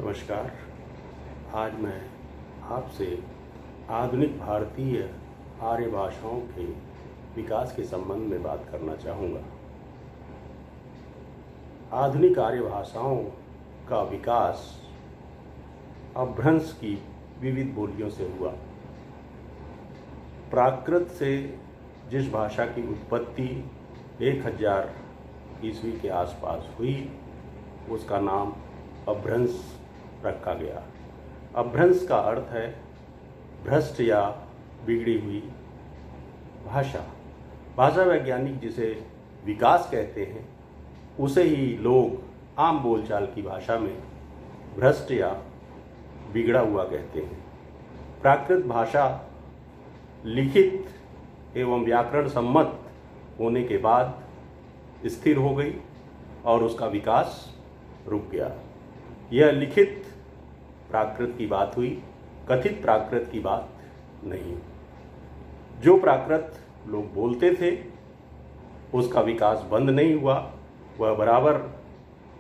नमस्कार। आज मैं आपसे आधुनिक भारतीय आर्य भाषाओं के विकास के संबंध में बात करना चाहूँगा। आधुनिक आर्य भाषाओं का विकास अपभ्रंश की विविध बोलियों से हुआ। प्राकृत से जिस भाषा की उत्पत्ति 1000 ईस्वी के आसपास हुई, उसका नाम अपभ्रंश रखा गया। अपभ्रंश का अर्थ है भ्रष्ट या बिगड़ी हुई भाषा। भाषा वैज्ञानिक जिसे विकास कहते हैं, उसे ही लोग आम बोलचाल की भाषा में भ्रष्ट या बिगड़ा हुआ कहते हैं। प्राकृत भाषा लिखित एवं व्याकरण सम्मत होने के बाद स्थिर हो गई और उसका विकास रुक गया। यह लिखित प्राकृत की बात हुई, कथित प्राकृत की बात नहीं। जो प्राकृत लोग बोलते थे उसका विकास बंद नहीं हुआ, वह बराबर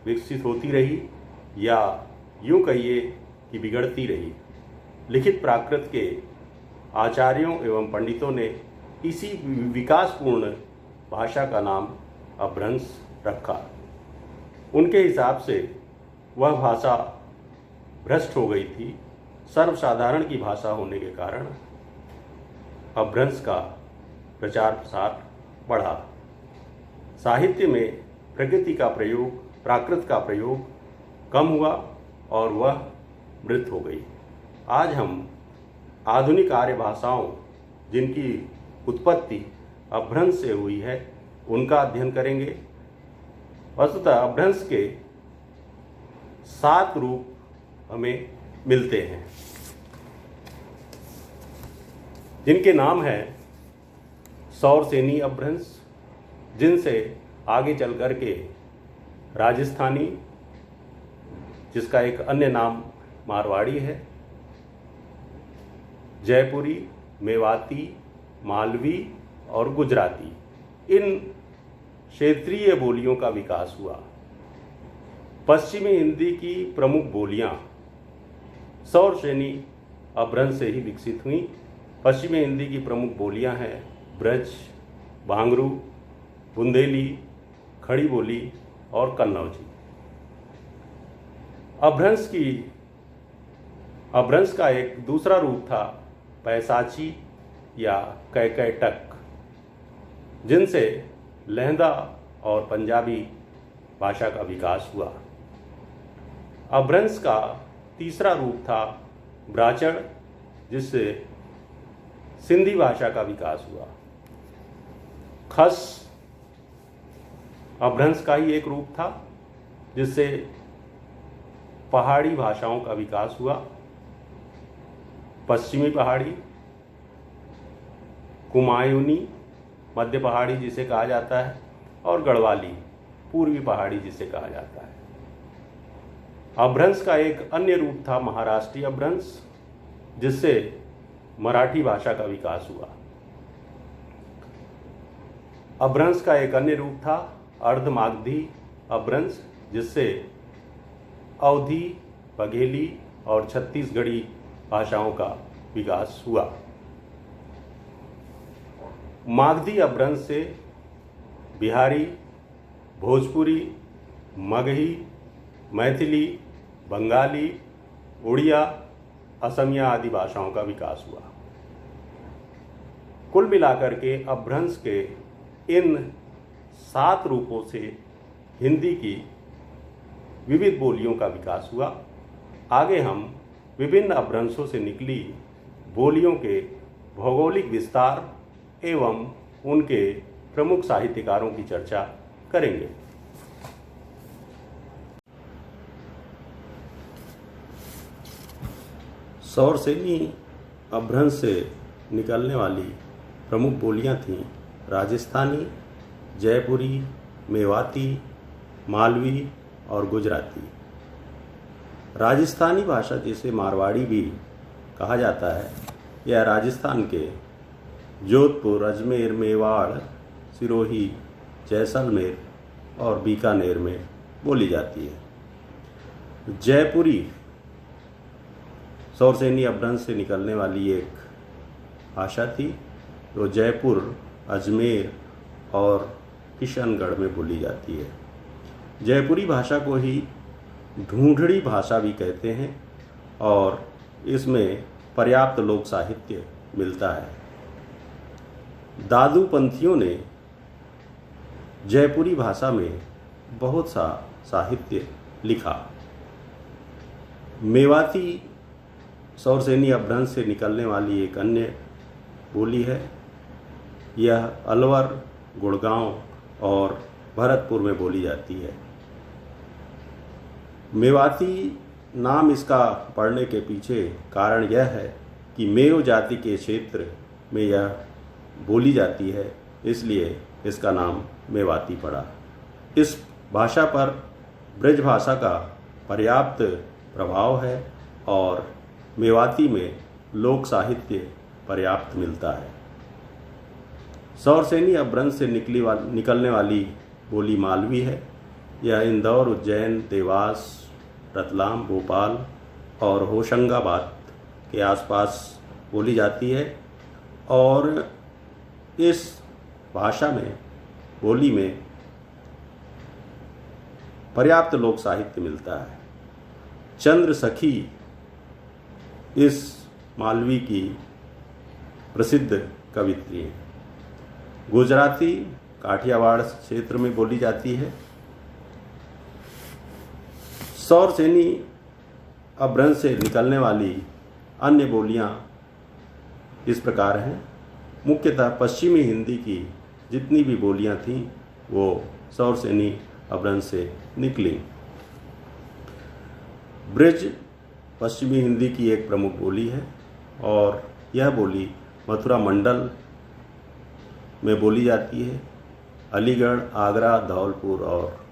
विकसित होती रही, या यूँ कहिए कि बिगड़ती रही। लिखित प्राकृत के आचार्यों एवं पंडितों ने इसी विकासपूर्ण भाषा का नाम अपभ्रंश रखा। उनके हिसाब से वह भाषा भ्रष्ट हो गई थी। सर्वसाधारण की भाषा होने के कारण अपभ्रंश का प्रचार प्रसार बढ़ा। साहित्य में प्रकृति का प्रयोग, प्राकृत का प्रयोग कम हुआ और वह मृत हो गई। आज हम आधुनिक आर्य भाषाओं जिनकी उत्पत्ति अपभ्रंश से हुई है, उनका अध्ययन करेंगे। वस्तुतः अपभ्रंश के 7 रूप हमें मिलते हैं, जिनके नाम है सौरसेनी अपभ्रंश, जिनसे आगे चल कर के राजस्थानी, जिसका एक अन्य नाम मारवाड़ी है, जयपुरी, मेवाती, मालवी और गुजराती, इन क्षेत्रीय बोलियों का विकास हुआ। पश्चिमी हिंदी की प्रमुख बोलियां सौरसेनी अपभ्रंश से ही विकसित हुई। पश्चिमी हिंदी की प्रमुख बोलियां हैं ब्रज, भांगरू, बुंदेली, खड़ी बोली और कन्नौजी। अपभ्रंश का एक दूसरा रूप था पैसाची या कैकैटक, जिनसे लहंदा और पंजाबी भाषा का विकास हुआ। अपभ्रंश का तीसरा रूप था ब्राचड़, जिससे सिंधी भाषा का विकास हुआ। खस अपभ्रंश का ही एक रूप था, जिससे पहाड़ी भाषाओं का विकास हुआ। पश्चिमी पहाड़ी, कुमायूनी मध्य पहाड़ी जिसे कहा जाता है, और गढ़वाली पूर्वी पहाड़ी जिसे कहा जाता है। अपभ्रंश का एक अन्य रूप था महाराष्ट्रीय अपभ्रंश, जिससे मराठी भाषा का विकास हुआ। अपभ्रंश का एक अन्य रूप था अर्धमागधी अपभ्रंश, जिससे अवधी, बघेली और छत्तीसगढ़ी भाषाओं का विकास हुआ। मागधी अपभ्रंश से बिहारी, भोजपुरी, मगही, मैथिली, बंगाली, उड़िया, असमिया आदि भाषाओं का विकास हुआ। कुल मिलाकर के अपभ्रंश के इन 7 रूपों से हिंदी की विविध बोलियों का विकास हुआ। आगे हम विभिन्न अपभ्रंशों से निकली बोलियों के भौगोलिक विस्तार एवं उनके प्रमुख साहित्यकारों की चर्चा करेंगे। सौरसेनी अपभ्रंश से निकलने वाली प्रमुख बोलियां थीं राजस्थानी, जयपुरी, मेवाती, मालवी और गुजराती। राजस्थानी भाषा, जिसे मारवाड़ी भी कहा जाता है, यह राजस्थान के जोधपुर, अजमेर, मेवाड़, सिरोही, जैसलमेर और बीकानेर में बोली जाती है। जयपुरी सौरसेनी अपभ्रंश से निकलने वाली एक भाषा थी जो जयपुर, अजमेर और किशनगढ़ में बोली जाती है। जयपुरी भाषा को ही ढूंढड़ी भाषा भी कहते हैं और इसमें पर्याप्त लोक साहित्य मिलता है। दादू पंथियों ने जयपुरी भाषा में बहुत सा साहित्य लिखा। मेवाती सौरसेनी अपभ्रंश से निकलने वाली एक अन्य बोली है। यह अलवर, गुड़गांव और भरतपुर में बोली जाती है। मेवाती नाम इसका पड़ने के पीछे कारण यह है कि मेव जाति के क्षेत्र में यह बोली जाती है, इसलिए इसका नाम मेवाती पड़ा। इस भाषा पर ब्रज भाषा का पर्याप्त प्रभाव है और मेवाती में लोक साहित्य पर्याप्त मिलता है। सौरसेनी अपभ्रंश से निकलने वाली बोली मालवी है। यह इंदौर, उज्जैन, देवास, रतलाम, भोपाल और होशंगाबाद के आसपास बोली जाती है और इस भाषा में, बोली में पर्याप्त लोक साहित्य मिलता है। चंद्र सखी इस मालवी की प्रसिद्ध कवित्री है। गुजराती काठियावाड़ क्षेत्र में बोली जाती है। सौरसेनी अपभ्रंश से निकलने वाली अन्य बोलियां इस प्रकार हैं। मुख्यतः पश्चिमी हिंदी की जितनी भी बोलियां थीं वो सौरसेनी अपभ्रंश से निकली। ब्रज पश्चिमी हिंदी की एक प्रमुख बोली है और यह बोली मथुरा मंडल में बोली जाती है। अलीगढ़, आगरा, धौलपुर और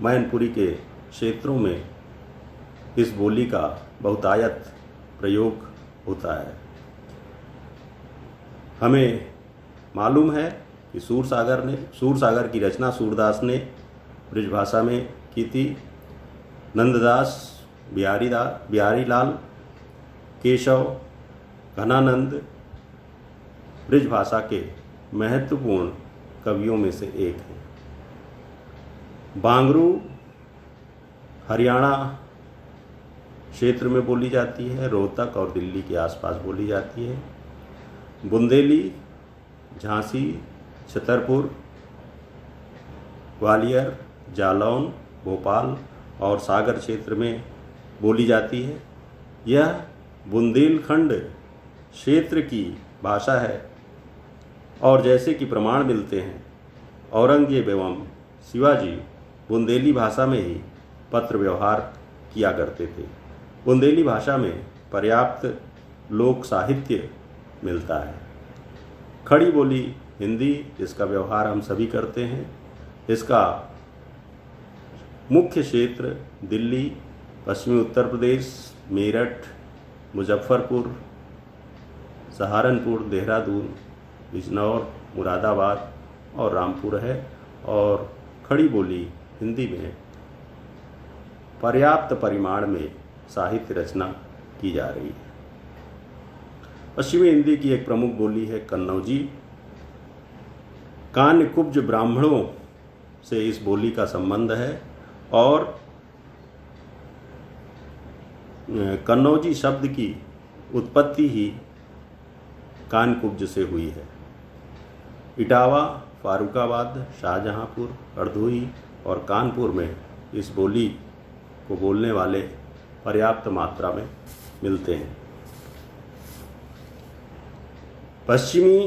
मैनपुरी के क्षेत्रों में इस बोली का बहुतायत प्रयोग होता है। हमें मालूम है कि सूरसागर की रचना सूरदास ने ब्रज भाषा में की थी। नंददास, बिहारी लाल, केशव, घनानंद ब्रज भाषा के महत्वपूर्ण कवियों में से एक हैं। बांगरू हरियाणा क्षेत्र में बोली जाती है। रोहतक और दिल्ली के आसपास बोली जाती है। बुंदेली झांसी, छतरपुर, ग्वालियर, जालौन, भोपाल और सागर क्षेत्र में बोली जाती है। यह बुंदेलखंड क्षेत्र की भाषा है और जैसे कि प्रमाण मिलते हैं, औरंगजेब एवं शिवाजी बुंदेली भाषा में ही पत्र व्यवहार किया करते थे। बुंदेली भाषा में पर्याप्त लोक साहित्य मिलता है। खड़ी बोली हिंदी, जिसका व्यवहार हम सभी करते हैं। इसका मुख्य क्षेत्र दिल्ली, पश्चिमी उत्तर प्रदेश, मेरठ, मुजफ्फरपुर, सहारनपुर, देहरादून, बिजनौर, मुरादाबाद और रामपुर है और खड़ी बोली हिंदी में पर्याप्त परिमाण में साहित्य रचना की जा रही है। पश्चिमी हिंदी की एक प्रमुख बोली है कन्नौजी। कान्यकुब्ज ब्राह्मणों से इस बोली का संबंध है और कन्नौजी शब्द की उत्पत्ति ही कान्यकुब्ज से हुई है। इटावा, फारुखाबाद, शाहजहांपुर, हरदोई और कानपुर में इस बोली को बोलने वाले पर्याप्त मात्रा में मिलते हैं। पश्चिमी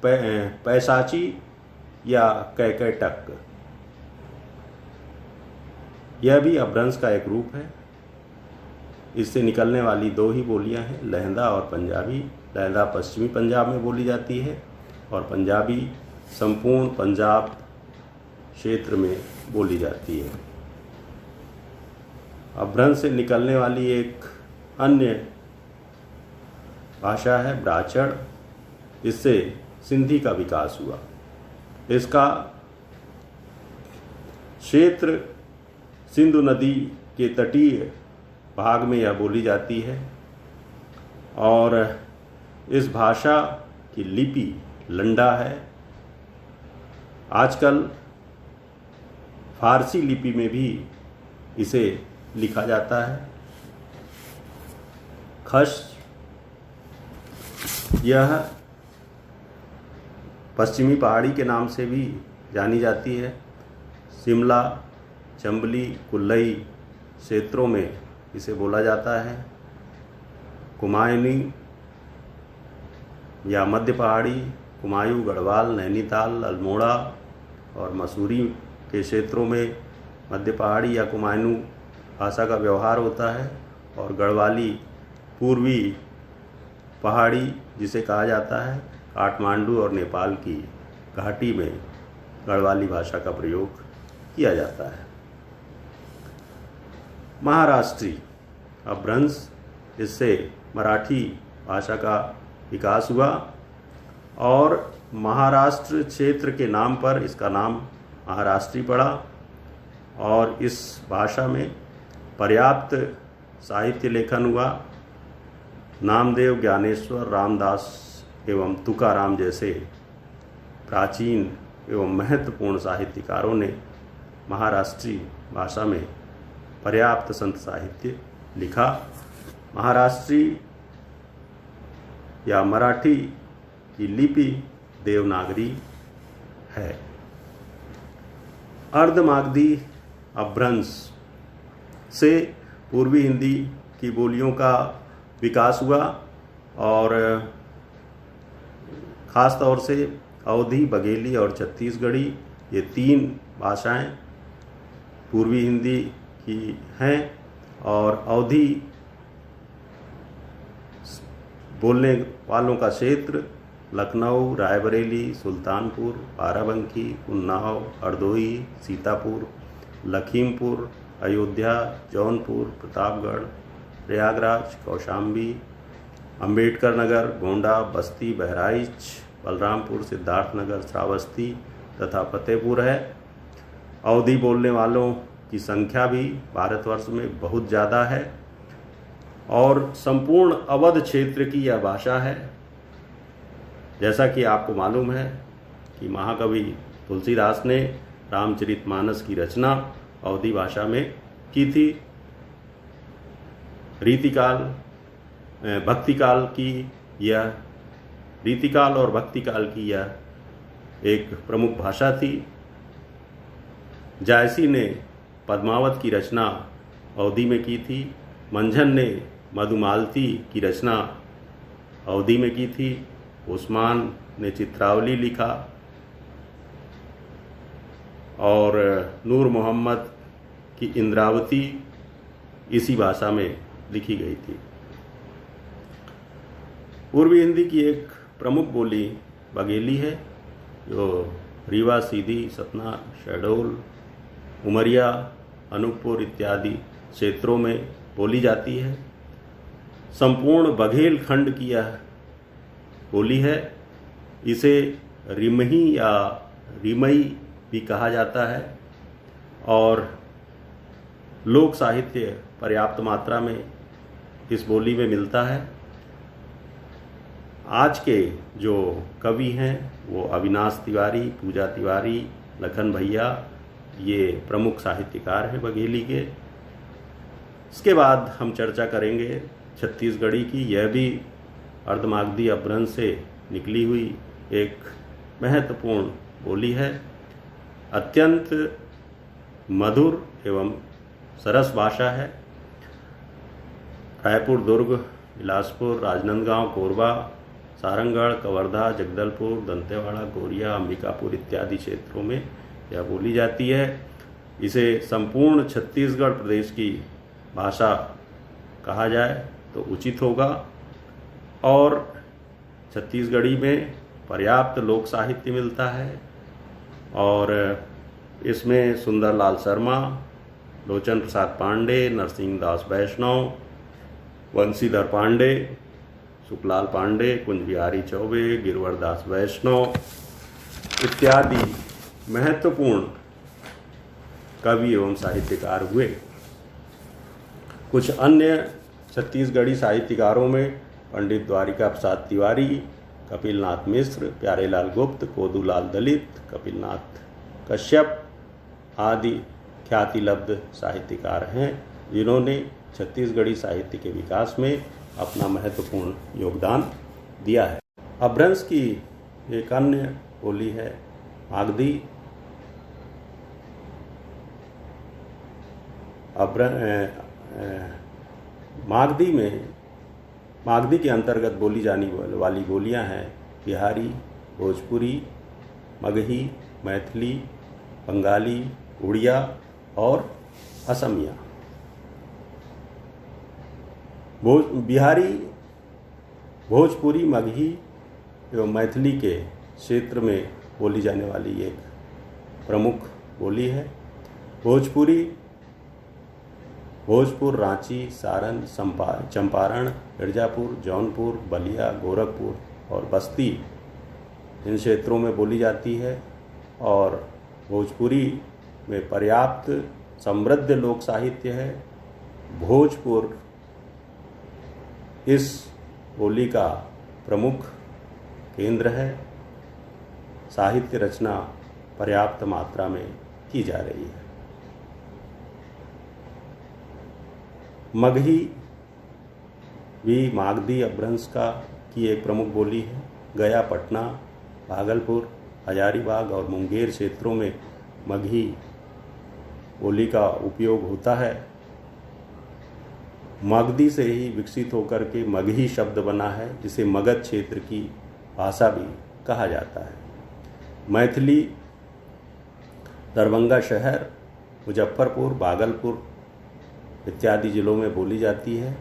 पैसाची या कैकटक, यह भी अपभ्रंश का एक रूप है। इससे निकलने वाली दो ही बोलियां हैं, लहंदा और पंजाबी। लहंदा पश्चिमी पंजाब में बोली जाती है और पंजाबी संपूर्ण पंजाब क्षेत्र में बोली जाती है। अपभ्रंश से निकलने वाली एक अन्य भाषा है ब्राह्मण। इससे सिंधी का विकास हुआ। इसका क्षेत्र सिंधु नदी के तटीय भाग में यह बोली जाती है और इस भाषा की लिपि लंडा है। आजकल फारसी लिपि में भी इसे लिखा जाता है। खश यह पश्चिमी पहाड़ी के नाम से भी जानी जाती है। शिमला, चंबली, कुल्लई क्षेत्रों में इसे बोला जाता है। कुमायूनी या मध्य पहाड़ी, कुमायूं, गढ़वाल, नैनीताल, अल्मोड़ा और मसूरी के क्षेत्रों में मध्य पहाड़ी या कुमायूं भाषा का व्यवहार होता है और गढ़वाली पूर्वी पहाड़ी जिसे कहा जाता है, काठमांडू और नेपाल की घाटी में गढ़वाली भाषा का प्रयोग किया जाता है। महाराष्ट्री अपभ्रंश, इससे मराठी भाषा का विकास हुआ और महाराष्ट्र क्षेत्र के नाम पर इसका नाम महाराष्ट्री पड़ा और इस भाषा में पर्याप्त साहित्य लेखन हुआ। नामदेव, ज्ञानेश्वर, रामदास एवं तुकाराम जैसे प्राचीन एवं महत्वपूर्ण साहित्यकारों ने महाराष्ट्री भाषा में पर्याप्त संत साहित्य लिखा। महाराष्ट्री या मराठी की लिपि देवनागरी है। अर्धमागधी अपभ्रंश से पूर्वी हिंदी की बोलियों का विकास हुआ और ख़ास तौर से अवधी, बघेली और छत्तीसगढ़ी, ये 3 भाषाएं पूर्वी हिंदी की हैं और अवधी बोलने वालों का क्षेत्र लखनऊ, रायबरेली, सुल्तानपुर, बाराबंकी, उन्नाव, हरदोई, सीतापुर, लखीमपुर, अयोध्या, जौनपुर, प्रतापगढ़, प्रयागराज, कौशाम्बी, अंबेडकर नगर, गोंडा, बस्ती, बहराइच, बलरामपुर, सिद्धार्थनगर, श्रावस्ती तथा फतेहपुर है। अवधी बोलने वालों की संख्या भी भारतवर्ष में बहुत ज़्यादा है और संपूर्ण अवध क्षेत्र की यह भाषा है। जैसा कि आपको मालूम है कि महाकवि तुलसीदास ने रामचरितमानस की रचना अवधी भाषा में की थी। भक्तिकाल की यह रीतिकाल और भक्तिकाल की यह एक प्रमुख भाषा थी। जायसी ने पद्मावत की रचना अवधी में की थी। मंझन ने मधुमालती की रचना अवधी में की थी। उस्मान ने चित्रावली लिखा और नूर मोहम्मद की इंद्रावती इसी भाषा में लिखी गई थी। पूर्वी हिंदी की एक प्रमुख बोली बघेली है, जो रीवा, सीधी, सतना, शहडोल, उमरिया, अनूपपुर इत्यादि क्षेत्रों में बोली जाती है। संपूर्ण बघेल खंड की यह बोली है। इसे रिमही या रिमई भी कहा जाता है और लोक साहित्य पर्याप्त मात्रा में इस बोली में मिलता है। आज के जो कवि हैं वो अविनाश तिवारी, पूजा तिवारी, लखन भैया, ये प्रमुख साहित्यकार हैं बघेली के। इसके बाद हम चर्चा करेंगे छत्तीसगढ़ी की। यह भी अर्धमागधी अपभ्रंश से निकली हुई एक महत्वपूर्ण बोली है। अत्यंत मधुर एवं सरस भाषा है। रायपुर, दुर्ग, बिलासपुर, राजनांदगांव, कोरबा, सारंगढ़, कवर्धा, जगदलपुर, दंतेवाड़ा, गोरिया, अंबिकापुर इत्यादि क्षेत्रों में यह बोली जाती है। इसे संपूर्ण छत्तीसगढ़ प्रदेश की भाषा कहा जाए तो उचित होगा और छत्तीसगढ़ी में पर्याप्त लोक साहित्य मिलता है और इसमें सुंदरलाल शर्मा, लोचन प्रसाद पांडे, नरसिंह दास वैष्णव, वंशीधर पांडे, सुखलाल पांडे, कुंज बिहारी चौबे, गिरवर दास वैष्णव इत्यादि महत्वपूर्ण कवि एवं साहित्यकार हुए। कुछ अन्य छत्तीसगढ़ी साहित्यकारों में पंडित द्वारिका प्रसाद तिवारी, कपिलनाथ मिश्र, प्यारेलाल गुप्त, कोदूलाल दलित, कपिलनाथ कश्यप आदि ख्यातिलब्ध साहित्यकार हैं, जिन्होंने छत्तीसगढ़ी साहित्य के विकास में अपना महत्वपूर्ण योगदान दिया है। अपभ्रंश की एक अन्य बोली है मागधी। मागधी के अंतर्गत बोली जाने वाली बोलियां हैं बिहारी, भोजपुरी, मगही, मैथिली, बंगाली, उड़िया और असमिया। बिहारी, भोजपुरी, मगही एवं मैथिली के क्षेत्र में बोली जाने वाली एक प्रमुख बोली है। भोजपुर, रांची, सारण, चंपारण, मिर्जापुर, जौनपुर, बलिया, गोरखपुर और बस्ती इन क्षेत्रों में बोली जाती है। और भोजपुरी में पर्याप्त समृद्ध लोक साहित्य है। भोजपुर इस बोली का प्रमुख केंद्र है। साहित्य रचना पर्याप्त मात्रा में की जा रही है। मगही भी मागधी अपभ्रंश की एक प्रमुख बोली है। गया, पटना, भागलपुर, हजारीबाग और मुंगेर क्षेत्रों में मगही बोली का उपयोग होता है। मागधी से ही विकसित होकर के मगही शब्द बना है, जिसे मगध क्षेत्र की भाषा भी कहा जाता है। मैथिली दरभंगा शहर, मुजफ्फरपुर, भागलपुर इत्यादि जिलों में बोली जाती है।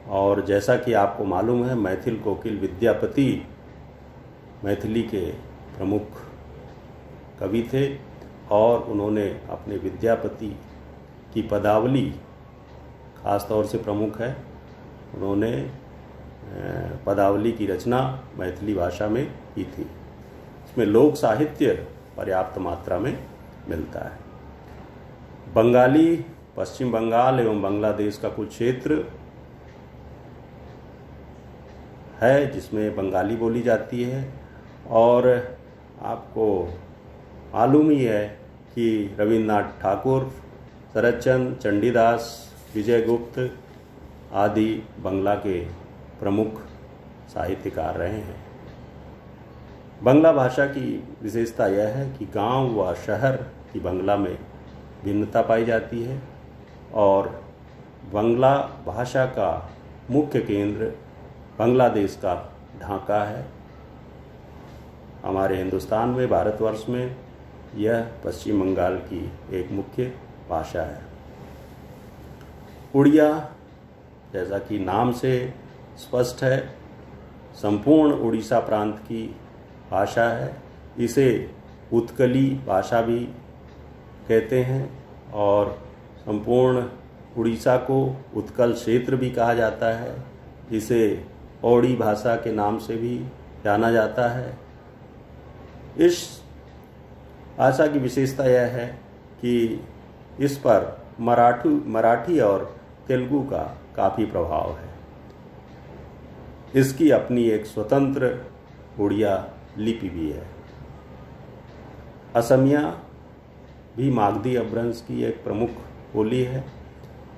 और जैसा कि आपको मालूम है, मैथिल कोकिल विद्यापति मैथिली के प्रमुख कवि थे और उन्होंने अपने विद्यापति की पदावली खास तौर से प्रमुख है। उन्होंने पदावली की रचना मैथिली भाषा में की थी। इसमें लोक साहित्य पर्याप्त मात्रा में मिलता है। बंगाली पश्चिम बंगाल एवं बांग्लादेश का कुछ क्षेत्र है जिसमें बंगाली बोली जाती है। और आपको मालूम ही है कि रविन्द्रनाथ ठाकुर, शरतचंद्र, चंडीदास, विजयगुप्त आदि बंगला के प्रमुख साहित्यकार रहे हैं। बंगला भाषा की विशेषता यह है कि गांव व शहर की बंगला में भिन्नता पाई जाती है और बंगला भाषा का मुख्य केंद्र बांग्लादेश का ढाका है। हमारे हिंदुस्तान में, भारतवर्ष में यह पश्चिम बंगाल की एक मुख्य भाषा है। उड़िया, जैसा कि नाम से स्पष्ट है, संपूर्ण उड़ीसा प्रांत की भाषा है। इसे उत्कली भाषा भी कहते हैं और संपूर्ण उड़ीसा को उत्कल क्षेत्र भी कहा जाता है। इसे ओड़ी भाषा के नाम से भी जाना जाता है। इस भाषा की विशेषता यह है कि इस पर मराठी और तेलुगु का काफ़ी प्रभाव है। इसकी अपनी एक स्वतंत्र उड़िया लिपि भी है। असमिया भी मागधी अपभ्रंश की एक प्रमुख बोली है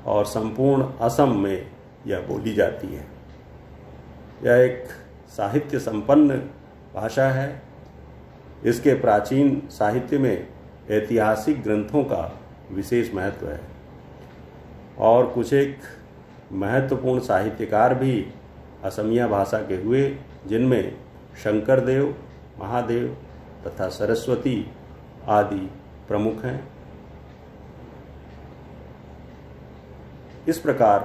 और संपूर्ण असम में यह बोली जाती है। यह एक साहित्य संपन्न भाषा है। इसके प्राचीन साहित्य में ऐतिहासिक ग्रंथों का विशेष महत्व है और कुछ एक महत्वपूर्ण साहित्यकार भी असमिया भाषा के हुए, जिनमें शंकरदेव, महादेव तथा सरस्वती आदि प्रमुख हैं। इस प्रकार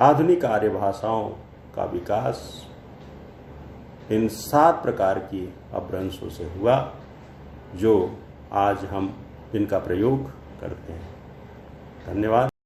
आधुनिक आर्य भाषाओं का विकास इन 7 प्रकार की अपभ्रंशों से हुआ, जो आज हम इनका प्रयोग करते हैं। धन्यवाद।